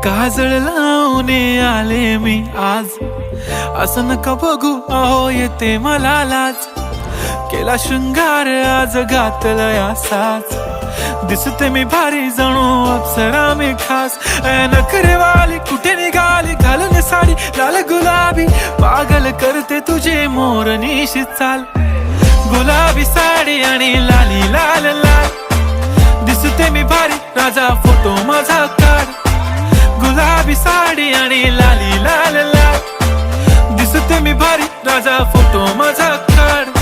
काजळ लावून आले मी आज, असं नका बघू अहो येते मला लाज. केला शृंगार आज घातलाय असाच, दिसते मी भारी जणू अप्सरा मी खास. नखरेवाली कुठे निघाली घालून साडी लाल गुलाबी, पागल करते तुझे मोरनीशी चाल. गुलाबी साडी आणि लाली लाल लाल, दिसते मी भारी राजा फोटो माझा काढ. गुलाबी साडी आणि लाली लाल लाल, दिसते मी भारी राजा फोटो माझा काढ.